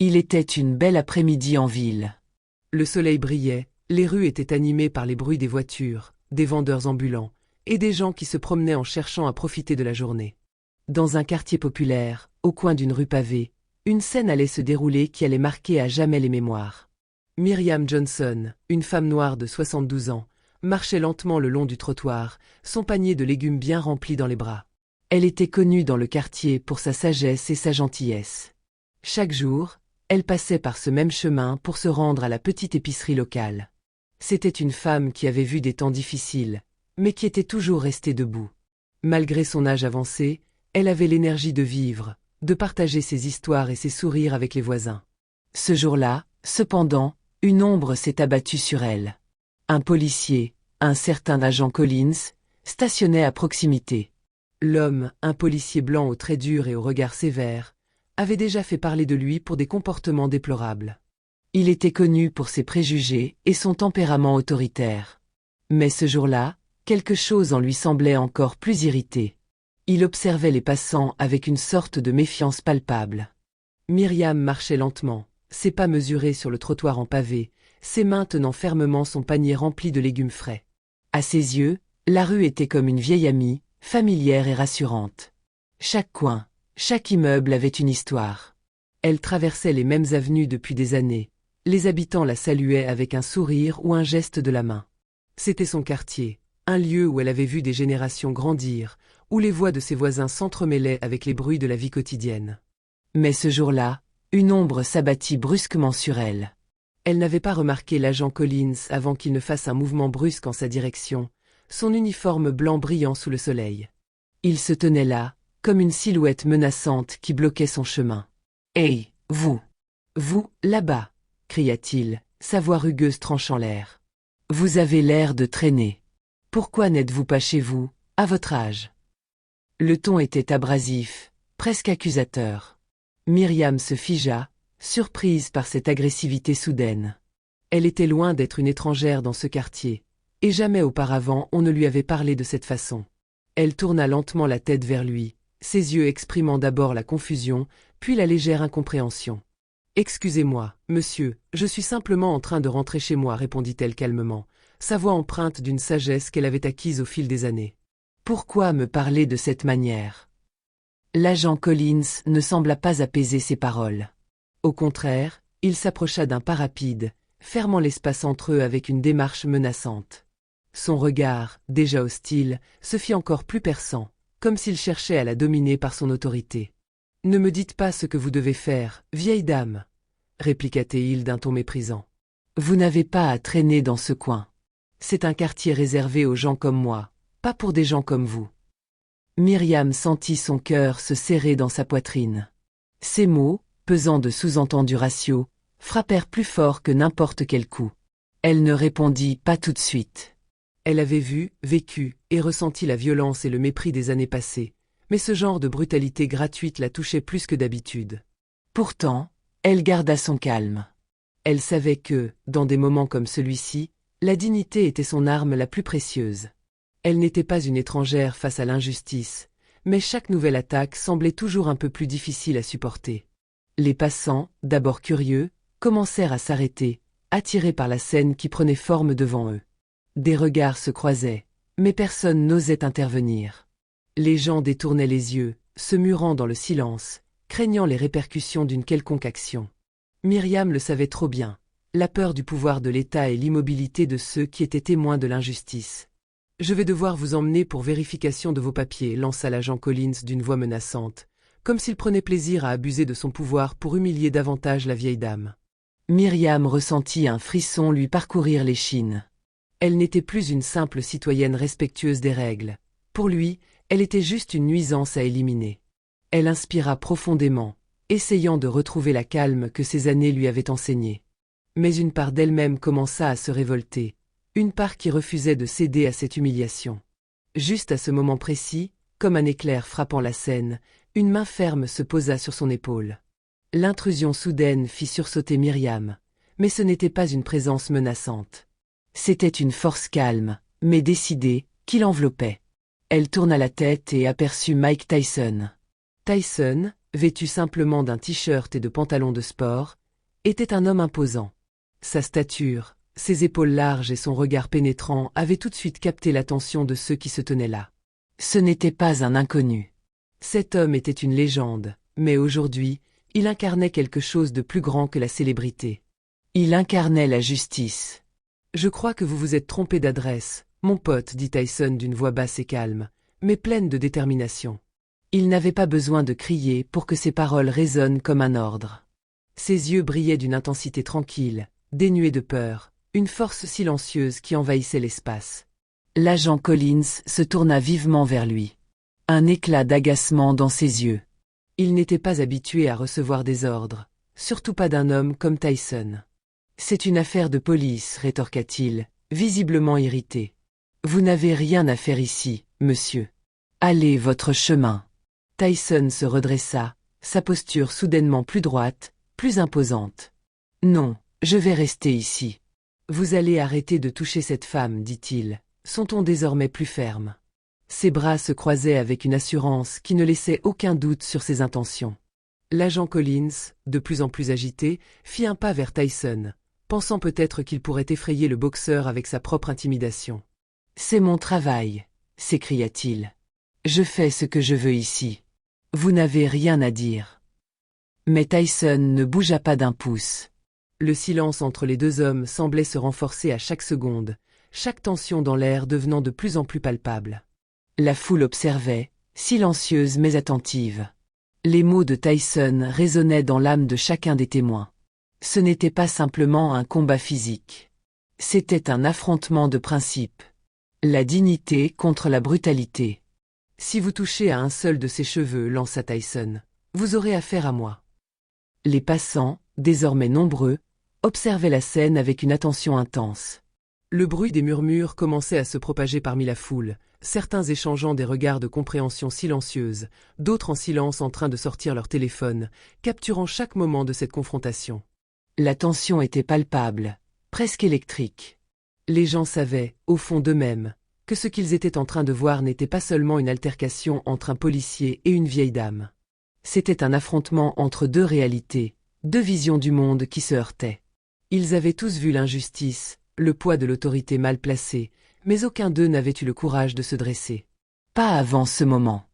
Il était une belle après-midi en ville. Le soleil brillait, les rues étaient animées par les bruits des voitures, des vendeurs ambulants, et des gens qui se promenaient en cherchant à profiter de la journée. Dans un quartier populaire, au coin d'une rue pavée, une scène allait se dérouler qui allait marquer à jamais les mémoires. Myriam Johnson, une femme noire de 72 ans, marchait lentement le long du trottoir, son panier de légumes bien rempli dans les bras. Elle était connue dans le quartier pour sa sagesse et sa gentillesse. Chaque jour, elle passait par ce même chemin pour se rendre à la petite épicerie locale. C'était une femme qui avait vu des temps difficiles, mais qui était toujours restée debout. Malgré son âge avancé, elle avait l'énergie de vivre, de partager ses histoires et ses sourires avec les voisins. Ce jour-là, cependant, une ombre s'est abattue sur elle. Un policier, un certain agent Collins, stationnait à proximité. L'homme, un policier blanc aux traits durs et au regard sévère, avait déjà fait parler de lui pour des comportements déplorables. Il était connu pour ses préjugés et son tempérament autoritaire. Mais ce jour-là, quelque chose en lui semblait encore plus irrité. Il observait les passants avec une sorte de méfiance palpable. Myriam marchait lentement, ses pas mesurés sur le trottoir en pavé, ses mains tenant fermement son panier rempli de légumes frais. À ses yeux, la rue était comme une vieille amie, familière et rassurante. Chaque coin, chaque immeuble avait une histoire. Elle traversait les mêmes avenues depuis des années. Les habitants la saluaient avec un sourire ou un geste de la main. C'était son quartier, un lieu où elle avait vu des générations grandir, où les voix de ses voisins s'entremêlaient avec les bruits de la vie quotidienne. Mais ce jour-là, une ombre s'abattit brusquement sur elle. Elle n'avait pas remarqué l'agent Collins avant qu'il ne fasse un mouvement brusque en sa direction, son uniforme blanc brillant sous le soleil. Il se tenait là, comme une silhouette menaçante qui bloquait son chemin. « Hey, vous! Vous, là-bas !» cria-t-il, sa voix rugueuse tranchant l'air. « Vous avez l'air de traîner. Pourquoi n'êtes-vous pas chez vous, à votre âge ?» Le ton était abrasif, presque accusateur. Myriam se figea, surprise par cette agressivité soudaine. Elle était loin d'être une étrangère dans ce quartier, et jamais auparavant on ne lui avait parlé de cette façon. Elle tourna lentement la tête vers lui, ses yeux exprimant d'abord la confusion, puis la légère incompréhension. « Excusez-moi, monsieur, je suis simplement en train de rentrer chez moi, répondit-elle calmement, sa voix empreinte d'une sagesse qu'elle avait acquise au fil des années. Pourquoi me parler de cette manière ? L'agent Collins ne sembla pas apaiser ses paroles. Au contraire, il s'approcha d'un pas rapide, fermant l'espace entre eux avec une démarche menaçante. Son regard, déjà hostile, se fit encore plus perçant, comme s'il cherchait à la dominer par son autorité. « Ne me dites pas ce que vous devez faire, vieille dame, » répliqua-t-il d'un ton méprisant. « Vous n'avez pas à traîner dans ce coin. C'est un quartier réservé aux gens comme moi, pas pour des gens comme vous. » Myriam sentit son cœur se serrer dans sa poitrine. Ces mots, pesants de sous-entendus raciaux, frappèrent plus fort que n'importe quel coup. Elle ne répondit pas tout de suite. Elle avait vu, vécu et ressenti la violence et le mépris des années passées, mais ce genre de brutalité gratuite la touchait plus que d'habitude. Pourtant, elle garda son calme. Elle savait que, dans des moments comme celui-ci, la dignité était son arme la plus précieuse. Elle n'était pas une étrangère face à l'injustice, mais chaque nouvelle attaque semblait toujours un peu plus difficile à supporter. Les passants, d'abord curieux, commencèrent à s'arrêter, attirés par la scène qui prenait forme devant eux. Des regards se croisaient, mais personne n'osait intervenir. Les gens détournaient les yeux, se murant dans le silence, craignant les répercussions d'une quelconque action. Myriam le savait trop bien, la peur du pouvoir de l'État et l'immobilité de ceux qui étaient témoins de l'injustice. « Je vais devoir vous emmener pour vérification de vos papiers », lança l'agent Collins d'une voix menaçante, comme s'il prenait plaisir à abuser de son pouvoir pour humilier davantage la vieille dame. Myriam ressentit un frisson lui parcourir l'échine. Elle n'était plus une simple citoyenne respectueuse des règles. Pour lui, elle était juste une nuisance à éliminer. Elle inspira profondément, essayant de retrouver la calme que ces années lui avaient enseignée. Mais une part d'elle-même commença à se révolter, une part qui refusait de céder à cette humiliation. Juste à ce moment précis, comme un éclair frappant la scène, une main ferme se posa sur son épaule. L'intrusion soudaine fit sursauter Myriam, mais ce n'était pas une présence menaçante. C'était une force calme, mais décidée, qui l'enveloppait. Elle tourna la tête et aperçut Mike Tyson. Tyson, vêtu simplement d'un t-shirt et de pantalons de sport, était un homme imposant. Sa stature, ses épaules larges et son regard pénétrant avaient tout de suite capté l'attention de ceux qui se tenaient là. Ce n'était pas un inconnu. Cet homme était une légende, mais aujourd'hui, il incarnait quelque chose de plus grand que la célébrité. Il incarnait la justice. « Je crois que vous vous êtes trompé d'adresse, mon pote, dit Tyson d'une voix basse et calme, mais pleine de détermination. Il n'avait pas besoin de crier pour que ses paroles résonnent comme un ordre. Ses yeux brillaient d'une intensité tranquille, dénuée de peur, une force silencieuse qui envahissait l'espace. L'agent Collins se tourna vivement vers lui. Un éclat d'agacement dans ses yeux. Il n'était pas habitué à recevoir des ordres, surtout pas d'un homme comme Tyson. « C'est une affaire de police, rétorqua-t-il, visiblement irrité. Vous n'avez rien à faire ici, monsieur. Allez votre chemin. » Tyson se redressa, sa posture soudainement plus droite, plus imposante. « Non, je vais rester ici. »« Vous allez arrêter de toucher cette femme, dit-il, son ton désormais plus ferme. Ses bras se croisaient avec une assurance qui ne laissait aucun doute sur ses intentions. L'agent Collins, de plus en plus agité, fit un pas vers Tyson, pensant peut-être qu'il pourrait effrayer le boxeur avec sa propre intimidation. « C'est mon travail, » s'écria-t-il. « Je fais ce que je veux ici. Vous n'avez rien à dire. » Mais Tyson ne bougea pas d'un pouce. Le silence entre les deux hommes semblait se renforcer à chaque seconde, chaque tension dans l'air devenant de plus en plus palpable. La foule observait, silencieuse mais attentive. Les mots de Tyson résonnaient dans l'âme de chacun des témoins. Ce n'était pas simplement un combat physique. C'était un affrontement de principes. La dignité contre la brutalité. « Si vous touchez à un seul de ses cheveux, lança Tyson, vous aurez affaire à moi. » Les passants, désormais nombreux, observaient la scène avec une attention intense. Le bruit des murmures commençait à se propager parmi la foule, certains échangeant des regards de compréhension silencieuse, d'autres en silence en train de sortir leur téléphone, capturant chaque moment de cette confrontation. La tension était palpable, presque électrique. Les gens savaient, au fond d'eux-mêmes, que ce qu'ils étaient en train de voir n'était pas seulement une altercation entre un policier et une vieille dame. C'était un affrontement entre deux réalités, deux visions du monde qui se heurtaient. Ils avaient tous vu l'injustice, le poids de l'autorité mal placée, mais aucun d'eux n'avait eu le courage de se dresser. Pas avant ce moment.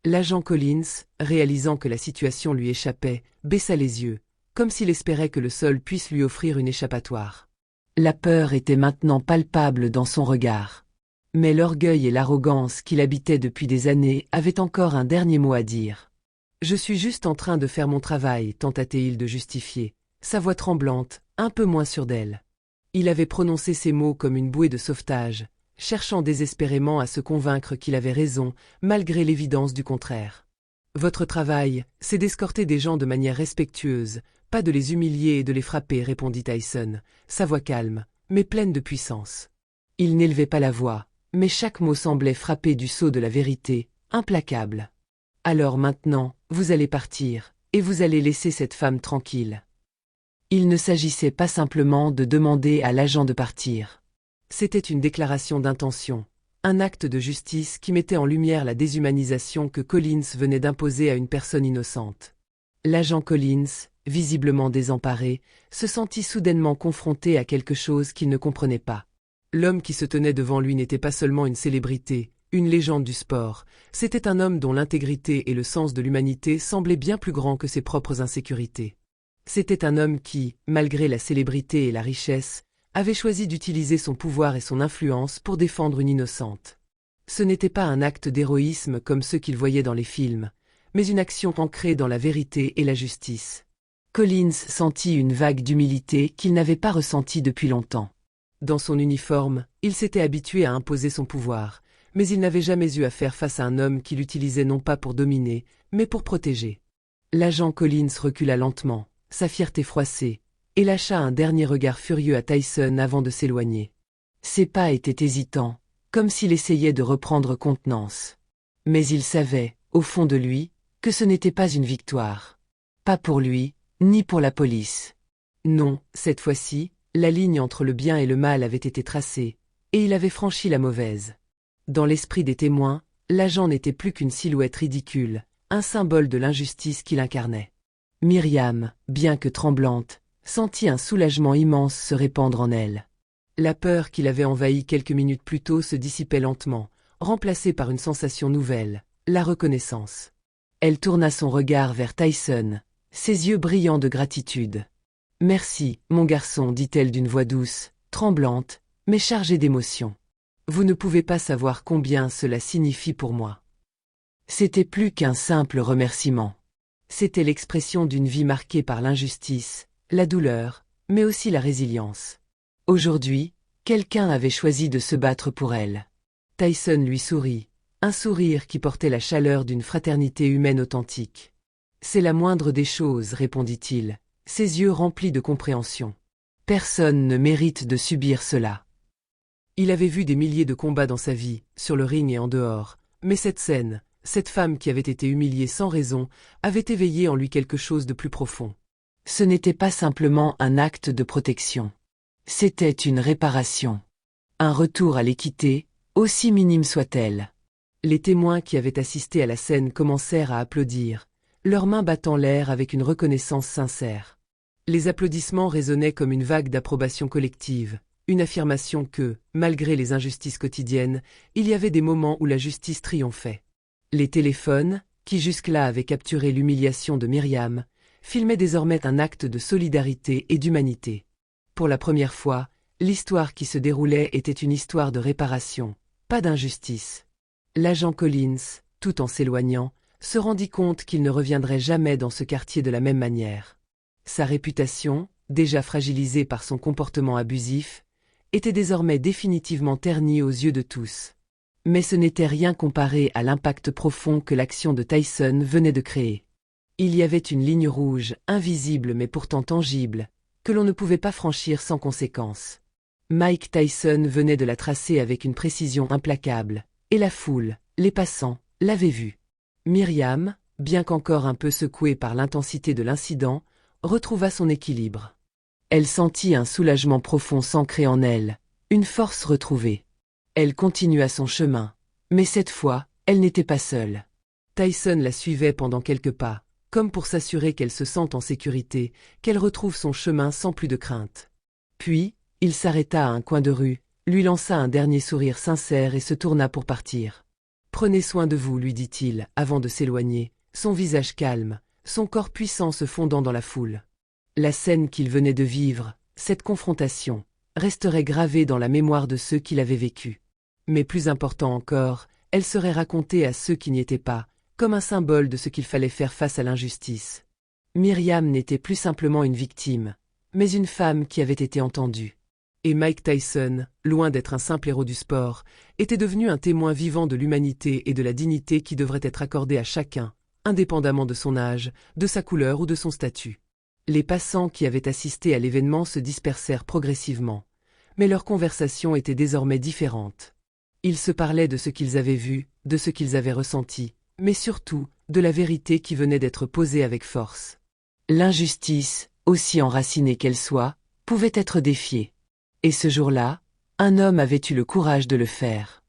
L'agent Collins, réalisant que la situation lui échappait, baissa les yeux, comme s'il espérait que le sol puisse lui offrir une échappatoire. La peur était maintenant palpable dans son regard. Mais l'orgueil et l'arrogance qui l'habitaient depuis des années avaient encore un dernier mot à dire. « Je suis juste en train de faire mon travail, tenta-t-il de justifier, sa voix tremblante, un peu moins sûre d'elle. Il avait prononcé ces mots comme une bouée de sauvetage, cherchant désespérément à se convaincre qu'il avait raison, malgré l'évidence du contraire. Votre travail, c'est d'escorter des gens de manière respectueuse, pas de les humilier et de les frapper, répondit Tyson, sa voix calme, mais pleine de puissance. Il n'élevait pas la voix, mais chaque mot semblait frapper du sceau de la vérité, implacable. Alors maintenant, vous allez partir, et vous allez laisser cette femme tranquille. Il ne s'agissait pas simplement de demander à l'agent de partir. C'était une déclaration d'intention, un acte de justice qui mettait en lumière la déshumanisation que Collins venait d'imposer à une personne innocente. L'agent Collins, visiblement désemparé, se sentit soudainement confronté à quelque chose qu'il ne comprenait pas. L'homme qui se tenait devant lui n'était pas seulement une célébrité, une légende du sport, c'était un homme dont l'intégrité et le sens de l'humanité semblaient bien plus grands que ses propres insécurités. C'était un homme qui, malgré la célébrité et la richesse, avait choisi d'utiliser son pouvoir et son influence pour défendre une innocente. Ce n'était pas un acte d'héroïsme comme ceux qu'il voyait dans les films, mais une action ancrée dans la vérité et la justice. Collins sentit une vague d'humilité qu'il n'avait pas ressentie depuis longtemps. Dans son uniforme, il s'était habitué à imposer son pouvoir, mais il n'avait jamais eu à faire face à un homme qui l'utilisait non pas pour dominer, mais pour protéger. L'agent Collins recula lentement, sa fierté froissée, et lâcha un dernier regard furieux à Tyson avant de s'éloigner. Ses pas étaient hésitants, comme s'il essayait de reprendre contenance. Mais il savait, au fond de lui, que ce n'était pas une victoire. Pas pour lui, ni pour la police. Non, cette fois-ci, la ligne entre le bien et le mal avait été tracée, et il avait franchi la mauvaise. Dans l'esprit des témoins, l'agent n'était plus qu'une silhouette ridicule, un symbole de l'injustice qu'il incarnait. Myriam, bien que tremblante, sentit un soulagement immense se répandre en elle. La peur qui l'avait envahie quelques minutes plus tôt se dissipait lentement, remplacée par une sensation nouvelle, la reconnaissance. Elle tourna son regard vers Tyson, ses yeux brillants de gratitude. « Merci, mon garçon, dit-elle d'une voix douce, tremblante, mais chargée d'émotion. Vous ne pouvez pas savoir combien cela signifie pour moi. » C'était plus qu'un simple remerciement. C'était l'expression d'une vie marquée par l'injustice, la douleur, mais aussi la résilience. Aujourd'hui, quelqu'un avait choisi de se battre pour elle. Tyson lui sourit, un sourire qui portait la chaleur d'une fraternité humaine authentique. « C'est la moindre des choses, répondit-il, ses yeux remplis de compréhension. Personne ne mérite de subir cela. Il avait vu des milliers de combats dans sa vie, sur le ring et en dehors, mais cette scène, cette femme qui avait été humiliée sans raison, avait éveillé en lui quelque chose de plus profond. Ce n'était pas simplement un acte de protection. C'était une réparation. Un retour à l'équité, aussi minime soit-elle. Les témoins qui avaient assisté à la scène commencèrent à applaudir, leurs mains battant l'air avec une reconnaissance sincère. Les applaudissements résonnaient comme une vague d'approbation collective, une affirmation que, malgré les injustices quotidiennes, il y avait des moments où la justice triomphait. Les téléphones, qui jusque-là avaient capturé l'humiliation de Myriam, filmaient désormais un acte de solidarité et d'humanité. Pour la première fois, l'histoire qui se déroulait était une histoire de réparation, pas d'injustice. L'agent Collins, tout en s'éloignant, se rendit compte qu'il ne reviendrait jamais dans ce quartier de la même manière. Sa réputation, déjà fragilisée par son comportement abusif, était désormais définitivement ternie aux yeux de tous. Mais ce n'était rien comparé à l'impact profond que l'action de Tyson venait de créer. Il y avait une ligne rouge, invisible mais pourtant tangible, que l'on ne pouvait pas franchir sans conséquence. Mike Tyson venait de la tracer avec une précision implacable, et la foule, les passants, l'avaient vu. Myriam, bien qu'encore un peu secouée par l'intensité de l'incident, retrouva son équilibre. Elle sentit un soulagement profond s'ancrer en elle, une force retrouvée. Elle continua son chemin, mais cette fois, elle n'était pas seule. Tyson la suivait pendant quelques pas, comme pour s'assurer qu'elle se sente en sécurité, qu'elle retrouve son chemin sans plus de crainte. Puis, il s'arrêta à un coin de rue, lui lança un dernier sourire sincère et se tourna pour partir. « Prenez soin de vous, lui dit-il, avant de s'éloigner, son visage calme, son corps puissant se fondant dans la foule. La scène qu'il venait de vivre, cette confrontation, resterait gravée dans la mémoire de ceux qui l'avaient vécue. Mais plus important encore, elle serait racontée à ceux qui n'y étaient pas, comme un symbole de ce qu'il fallait faire face à l'injustice. Myriam n'était plus simplement une victime, mais une femme qui avait été entendue. Et Mike Tyson, loin d'être un simple héros du sport, était devenu un témoin vivant de l'humanité et de la dignité qui devrait être accordée à chacun, indépendamment de son âge, de sa couleur ou de son statut. Les passants qui avaient assisté à l'événement se dispersèrent progressivement, mais leurs conversations étaient désormais différentes. Ils se parlaient de ce qu'ils avaient vu, de ce qu'ils avaient ressenti, mais surtout, de la vérité qui venait d'être posée avec force. L'injustice, aussi enracinée qu'elle soit, pouvait être défiée. Et ce jour-là, un homme avait eu le courage de le faire.